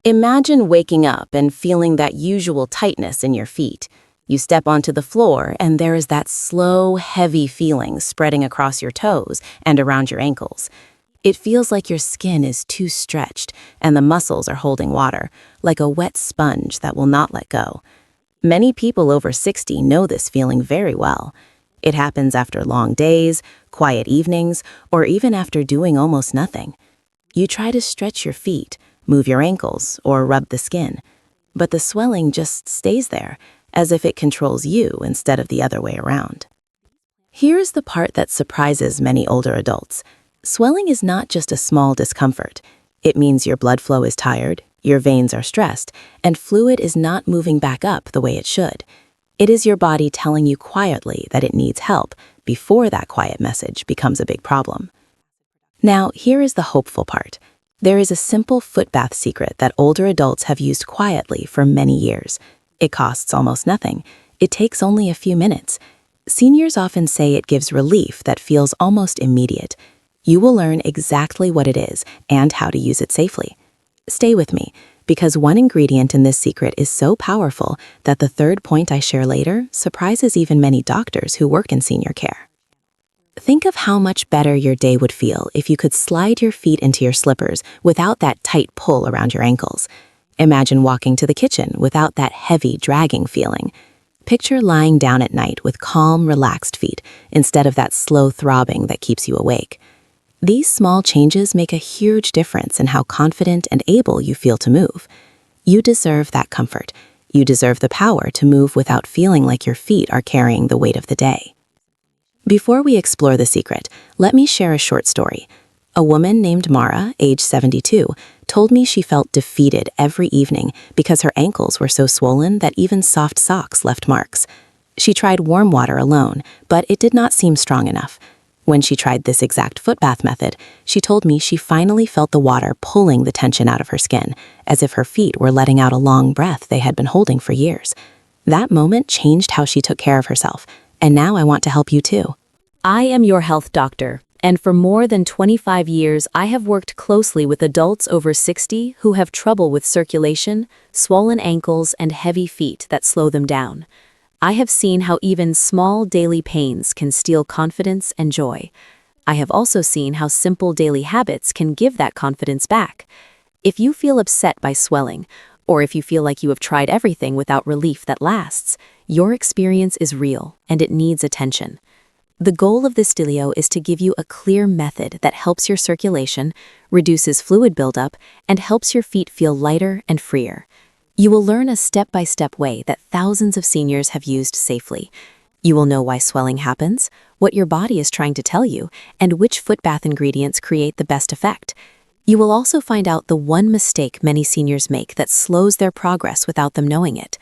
Imagine waking up and feeling that usual tightness in your feet. You step onto the floor and there is that slow, heavy feeling spreading across your toes and around your ankles. It feels like your skin is too stretched and the muscles are holding water, like a wet sponge that will not let go. Many people over 60 know this feeling very well. It happens after long days, quiet evenings, or even after doing almost nothing. You try to stretch your feet, move your ankles, or rub the skin, but the swelling just stays there, as if it controls you instead of the other way around. Here's the part that surprises many older adults. Swelling is not just a small discomfort. It means your blood flow is tired, your veins are stressed, and fluid is not moving back up the way it should. It is your body telling you quietly that it needs help before that quiet message becomes a big problem. Now, here is the hopeful part. There is a simple foot bath secret that older adults have used quietly for many years. It costs almost nothing. It takes only a few minutes. Seniors often say it gives relief that feels almost immediate. You will learn exactly what it is and how to use it safely. Stay with me, because one ingredient in this secret is so powerful that the third point I share later surprises even many doctors who work in senior care. Think of how much better your day would feel if you could slide your feet into your slippers without that tight pull around your ankles. Imagine walking to the kitchen without that heavy, dragging feeling. Picture lying down at night with calm, relaxed feet instead of that slow throbbing that keeps you awake. These small changes make a huge difference in how confident and able you feel to move. You deserve that comfort. You deserve the power to move without feeling like your feet are carrying the weight of the day. Before we explore the secret, let me share a short story. A woman named Mara, age 72, told me she felt defeated every evening because her ankles were so swollen that even soft socks left marks. She tried warm water alone, but it did not seem strong enough. When she tried this exact foot bath method, she told me she finally felt the water pulling the tension out of her skin, as if her feet were letting out a long breath they had been holding for years. That moment changed how she took care of herself, and now I want to help you too. I am your health doctor, and for more than 25 years I have worked closely with adults over 60 who have trouble with circulation, swollen ankles, and heavy feet that slow them down. I have seen how even small daily pains can steal confidence and joy. I have also seen how simple daily habits can give that confidence back. If you feel upset by swelling, or if you feel like you have tried everything without relief that lasts, your experience is real and it needs attention. The goal of this video is to give you a clear method that helps your circulation, reduces fluid buildup, and helps your feet feel lighter and freer. You will learn a step-by-step way that thousands of seniors have used safely. You will know why swelling happens, what your body is trying to tell you, and which foot bath ingredients create the best effect. You will also find out the one mistake many seniors make that slows their progress without them knowing it.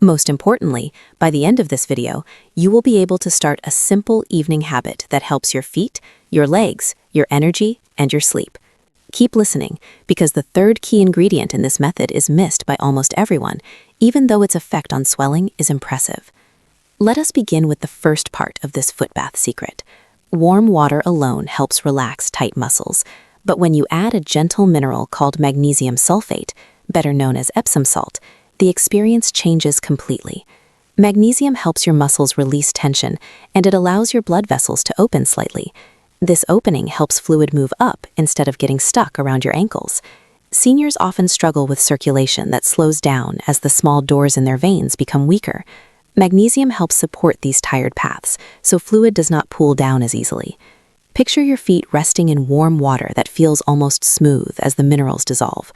Most importantly, by the end of this video, you will be able to start a simple evening habit that helps your feet, your legs, your energy, and your sleep. Keep listening, because the third key ingredient in this method is missed by almost everyone, even though its effect on swelling is impressive. Let us begin with the first part of this foot bath secret. Warm water alone helps relax tight muscles, but when you add a gentle mineral called magnesium sulfate, better known as Epsom salt, the experience changes completely. Magnesium helps your muscles release tension, and it allows your blood vessels to open slightly. This opening helps fluid move up instead of getting stuck around your ankles. Seniors often struggle with circulation that slows down as the small doors in their veins become weaker. Magnesium helps support these tired paths, so fluid does not pool down as easily. Picture your feet resting in warm water that feels almost smooth as the minerals dissolve.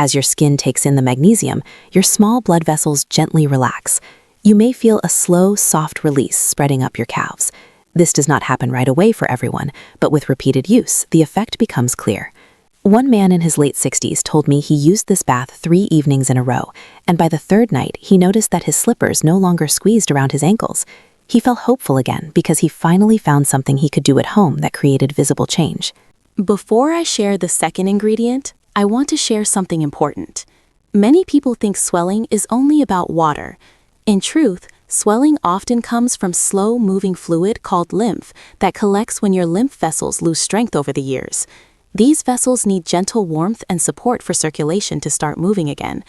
As your skin takes in the magnesium, your small blood vessels gently relax. You may feel a slow, soft release spreading up your calves. This does not happen right away for everyone, but with repeated use, the effect becomes clear. One man in his late 60s told me he used this bath 3 evenings in a row, and by the third night, he noticed that his slippers no longer squeezed around his ankles. He felt hopeful again because he finally found something he could do at home that created visible change. Before I share the second ingredient, I want to share something important. Many people think swelling is only about water. In truth, swelling often comes from slow-moving fluid called lymph that collects when your lymph vessels lose strength over the years. These vessels need gentle warmth and support for circulation to start moving again.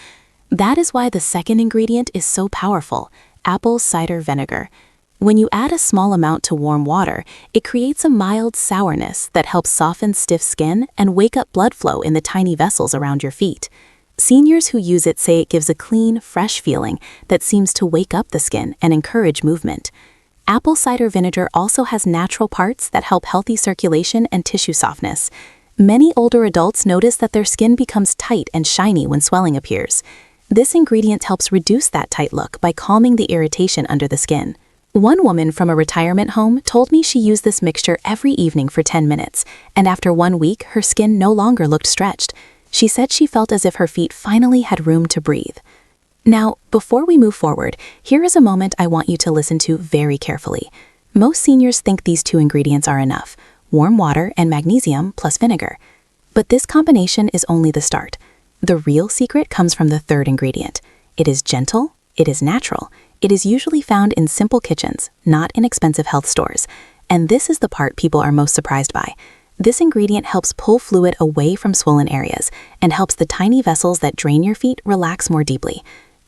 That is why the second ingredient is so powerful: apple cider vinegar. When you add a small amount to warm water, it creates a mild sourness that helps soften stiff skin and wake up blood flow in the tiny vessels around your feet. Seniors who use it say it gives a clean, fresh feeling that seems to wake up the skin and encourage movement. Apple cider vinegar also has natural parts that help healthy circulation and tissue softness. Many older adults notice that their skin becomes tight and shiny when swelling appears. This ingredient helps reduce that tight look by calming the irritation under the skin. One woman from a retirement home told me she used this mixture every evening for 10 minutes, and after 1 week, her skin no longer looked stretched. She said she felt as if her feet finally had room to breathe. Now, before we move forward, here is a moment I want you to listen to very carefully. Most seniors think these two ingredients are enough: warm water and magnesium plus vinegar. But this combination is only the start. The real secret comes from the third ingredient. It is gentle, it is natural, it is usually found in simple kitchens, not in expensive health stores. And this is the part people are most surprised by. This ingredient helps pull fluid away from swollen areas and helps the tiny vessels that drain your feet relax more deeply.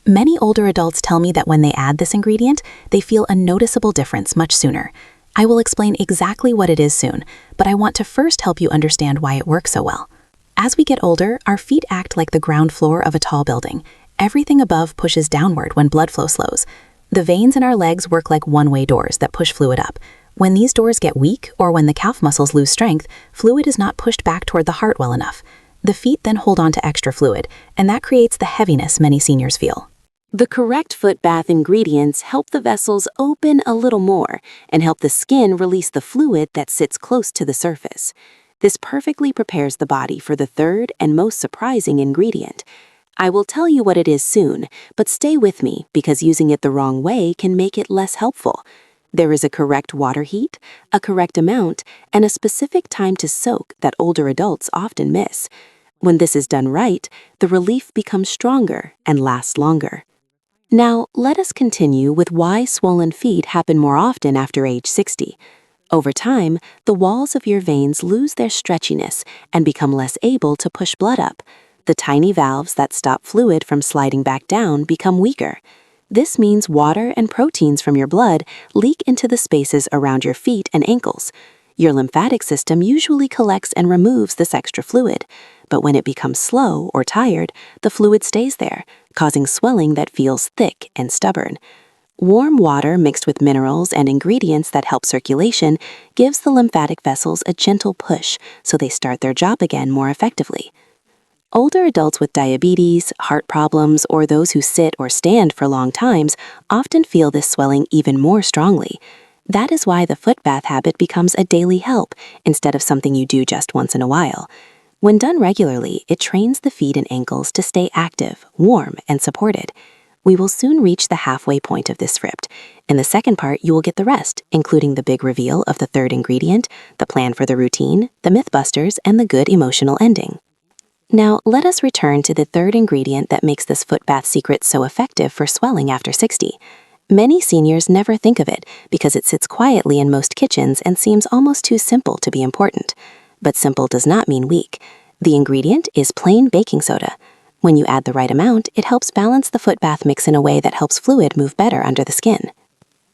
Many older adults tell me that when they add this ingredient, they feel a noticeable difference much sooner. I will explain exactly what it is soon, but I want to first help you understand why it works so well. As we get older, our feet act like the ground floor of a tall building. Everything above pushes downward when blood flow slows. The veins in our legs work like one-way doors that push fluid up. When these doors get weak or when the calf muscles lose strength, fluid is not pushed back toward the heart well enough. The feet then hold on to extra fluid, and that creates the heaviness many seniors feel. The correct foot bath ingredients help the vessels open a little more and help the skin release the fluid that sits close to the surface. This perfectly prepares the body for the third and most surprising ingredient. I will tell you what it is soon, but stay with me because using it the wrong way can make it less helpful. There is a correct water heat, a correct amount, and a specific time to soak that older adults often miss. When this is done right, the relief becomes stronger and lasts longer. Now, let us continue with why swollen feet happen more often after age 60. Over time, the walls of your veins lose their stretchiness and become less able to push blood up. The tiny valves that stop fluid from sliding back down become weaker. This means water and proteins from your blood leak into the spaces around your feet and ankles. Your lymphatic system usually collects and removes this extra fluid, but when it becomes slow or tired, the fluid stays there, causing swelling that feels thick and stubborn. Warm water mixed with minerals and ingredients that help circulation gives the lymphatic vessels a gentle push so they start their job again more effectively. Older adults with diabetes, heart problems, or those who sit or stand for long times often feel this swelling even more strongly. That is why the foot bath habit becomes a daily help instead of something you do just once in a while. When done regularly, it trains the feet and ankles to stay active, warm, and supported. We will soon reach the halfway point of this script. In the second part, you will get the rest, including the big reveal of the third ingredient, the plan for the routine, the mythbusters, and the good emotional ending. Now, let us return to the third ingredient that makes this foot bath secret so effective for swelling after 60. Many seniors never think of it because it sits quietly in most kitchens and seems almost too simple to be important. But simple does not mean weak. The ingredient is plain baking soda. When you add the right amount, it helps balance the foot bath mix in a way that helps fluid move better under the skin.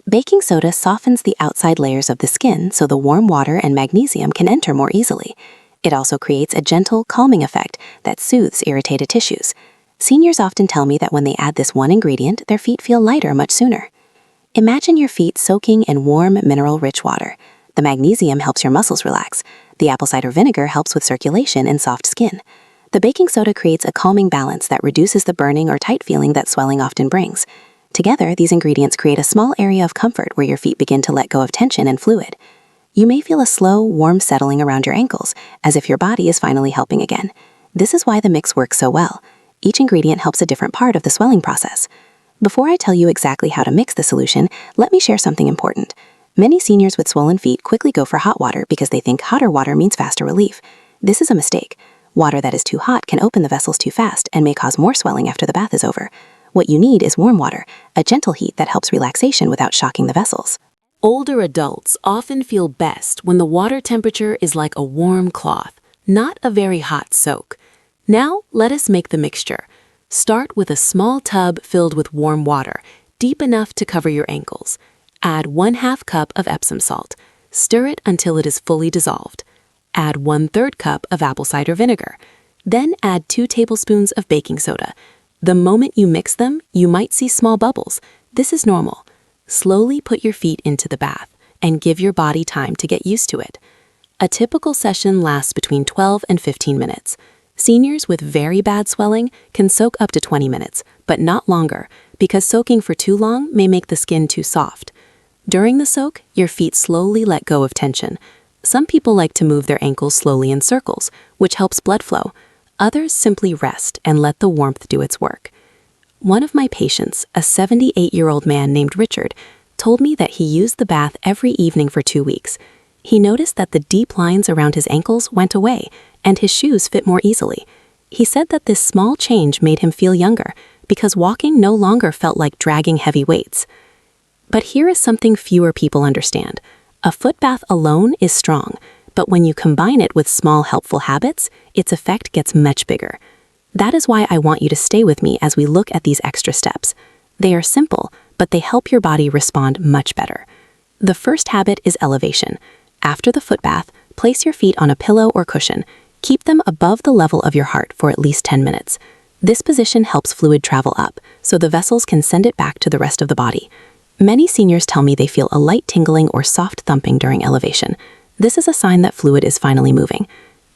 Baking soda softens the outside layers of the skin so the warm water and magnesium can enter more easily. It also creates a gentle, calming effect that soothes irritated tissues. Seniors often tell me that when they add this one ingredient, their feet feel lighter much sooner. Imagine your feet soaking in warm, mineral-rich water. The magnesium helps your muscles relax. The apple cider vinegar helps with circulation and soft skin. The baking soda creates a calming balance that reduces the burning or tight feeling that swelling often brings. Together, these ingredients create a small area of comfort where your feet begin to let go of tension and fluid. You may feel a slow, warm settling around your ankles, as if your body is finally helping again. This is why the mix works so well. Each ingredient helps a different part of the swelling process. Before I tell you exactly how to mix the solution, let me share something important. Many seniors with swollen feet quickly go for hot water because they think hotter water means faster relief. This is a mistake. Water that is too hot can open the vessels too fast and may cause more swelling after the bath is over. What you need is warm water, a gentle heat that helps relaxation without shocking the vessels. Older adults often feel best when the water temperature is like a warm cloth, not a very hot soak. Now, let us make the mixture. Start with a small tub filled with warm water, deep enough to cover your ankles. Add 1/2 cup of Epsom salt. Stir it until it is fully dissolved. Add 1/3 cup of apple cider vinegar. Then add 2 tablespoons of baking soda. The moment you mix them, you might see small bubbles. This is normal. Slowly put your feet into the bath and give your body time to get used to it. A typical session lasts between 12 and 15 minutes. Seniors with very bad swelling can soak up to 20 minutes, but not longer, because soaking for too long may make the skin too soft. During the soak, your feet slowly let go of tension. Some people like to move their ankles slowly in circles, which helps blood flow. Others simply rest and let the warmth do its work. One of my patients, a 78-year-old man named Richard, told me that he used the bath every evening for 2 weeks. He noticed that the deep lines around his ankles went away, and his shoes fit more easily. He said that this small change made him feel younger, because walking no longer felt like dragging heavy weights. But here is something fewer people understand. A foot bath alone is strong, but when you combine it with small helpful habits, its effect gets much bigger. That is why I want you to stay with me as we look at these extra steps. They are simple, but they help your body respond much better. The first habit is elevation. After the foot bath, place your feet on a pillow or cushion. Keep them above the level of your heart for at least 10 minutes. This position helps fluid travel up, so the vessels can send it back to the rest of the body. Many seniors tell me they feel a light tingling or soft thumping during elevation. This is a sign that fluid is finally moving.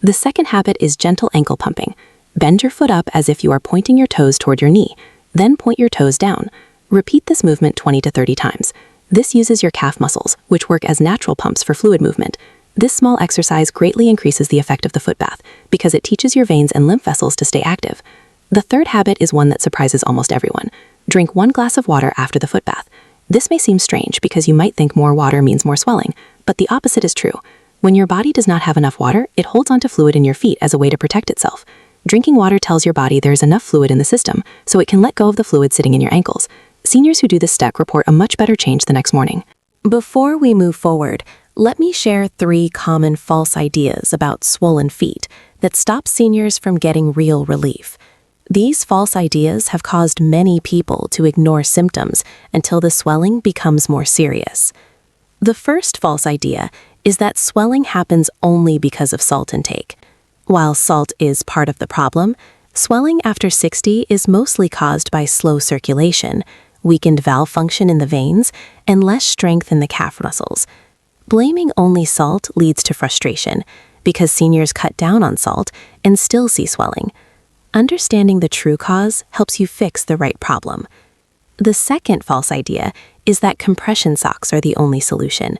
The second habit is gentle ankle pumping. Bend your foot up as if you are pointing your toes toward your knee. Then point your toes down. Repeat this movement 20 to 30 times. This uses your calf muscles, which work as natural pumps for fluid movement. This small exercise greatly increases the effect of the foot bath because it teaches your veins and lymph vessels to stay active. The third habit is one that surprises almost everyone. Drink 1 glass of water after the foot bath. This may seem strange because you might think more water means more swelling, but the opposite is true. When your body does not have enough water, it holds onto fluid in your feet as a way to protect itself. Drinking water tells your body there is enough fluid in the system, so it can let go of the fluid sitting in your ankles. Seniors who do this step report a much better change the next morning. Before we move forward, let me share 3 common false ideas about swollen feet that stop seniors from getting real relief. These false ideas have caused many people to ignore symptoms until the swelling becomes more serious. The first false idea is that swelling happens only because of salt intake. While salt is part of the problem, swelling after 60 is mostly caused by slow circulation, weakened valve function in the veins, and less strength in the calf muscles. Blaming only salt leads to frustration because seniors cut down on salt and still see swelling. Understanding the true cause helps you fix the right problem. The second false idea is that compression socks are the only solution.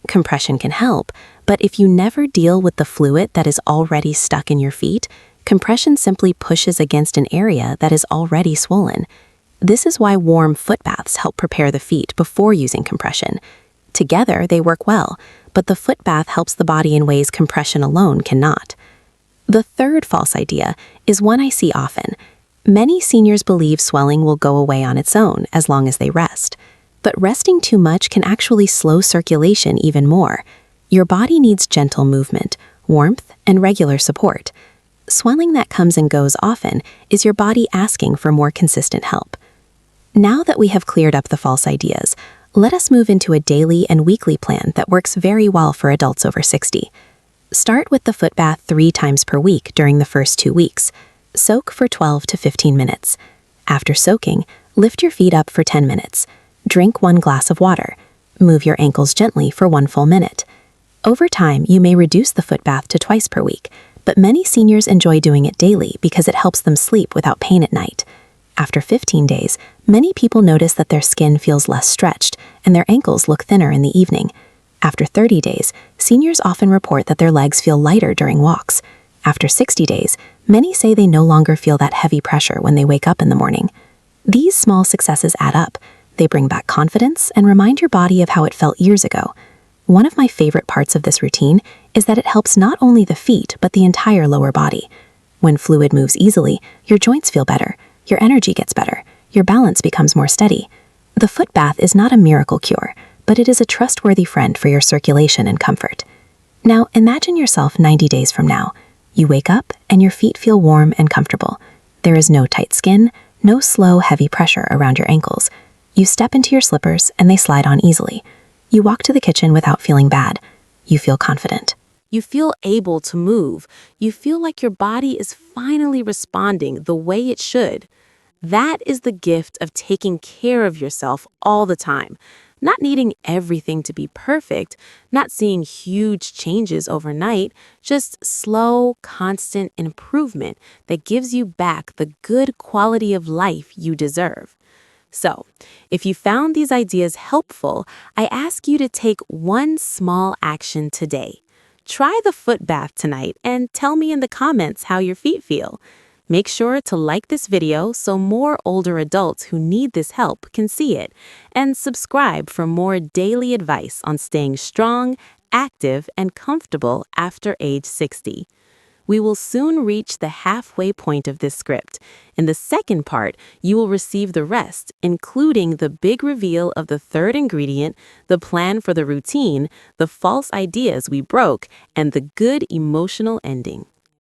Compression can help, but if you never deal with the fluid that is already stuck in your feet, compression simply pushes against an area that is already swollen. This is why warm foot baths help prepare the feet before using compression. Together, they work well, but the foot bath helps the body in ways compression alone cannot. The third false idea is one I see often. Many seniors believe swelling will go away on its own as long as they rest. But resting too much can actually slow circulation even more. Your body needs gentle movement, warmth, and regular support. Swelling that comes and goes often is your body asking for more consistent help. Now that we have cleared up the false ideas, let us move into a daily and weekly plan that works very well for adults over 60. Start with the foot bath 3 times per week during the first 2 weeks. Soak for 12 to 15 minutes. After soaking, lift your feet up for 10 minutes. Drink 1 glass of water. Move your ankles gently for 1 full minute. Over time, you may reduce the foot bath to twice per week, but many seniors enjoy doing it daily because it helps them sleep without pain at night. After 15 days, many people notice that their skin feels less stretched and their ankles look thinner in the evening. After 30 days, seniors often report that their legs feel lighter during walks. After 60 days, many say they no longer feel that heavy pressure when they wake up in the morning. These small successes add up. They bring back confidence and remind your body of how it felt years ago. One of my favorite parts of this routine is that it helps not only the feet, but the entire lower body. When fluid moves easily, your joints feel better, your energy gets better, your balance becomes more steady. The foot bath is not a miracle cure, but it is a trustworthy friend for your circulation and comfort. Now, imagine yourself 90 days from now. You wake up and your feet feel warm and comfortable. There is no tight skin, no slow, heavy pressure around your ankles. You step into your slippers and they slide on easily. You walk to the kitchen without feeling bad. You feel confident. You feel able to move. You feel like your body is finally responding the way it should. That is the gift of taking care of yourself all the time. Not needing everything to be perfect, not seeing huge changes overnight, just slow, constant improvement that gives you back the good quality of life you deserve. So, if you found these ideas helpful, I ask you to take one small action today. Try the foot bath tonight and tell me in the comments how your feet feel. Make sure to like this video so more older adults who need this help can see it, and subscribe for more daily advice on staying strong, active, and comfortable after age 60. We will soon reach the halfway point of this script. In the second part, you will receive the rest, including the big reveal of the third ingredient, the plan for the routine, the false ideas we broke, and the good emotional ending.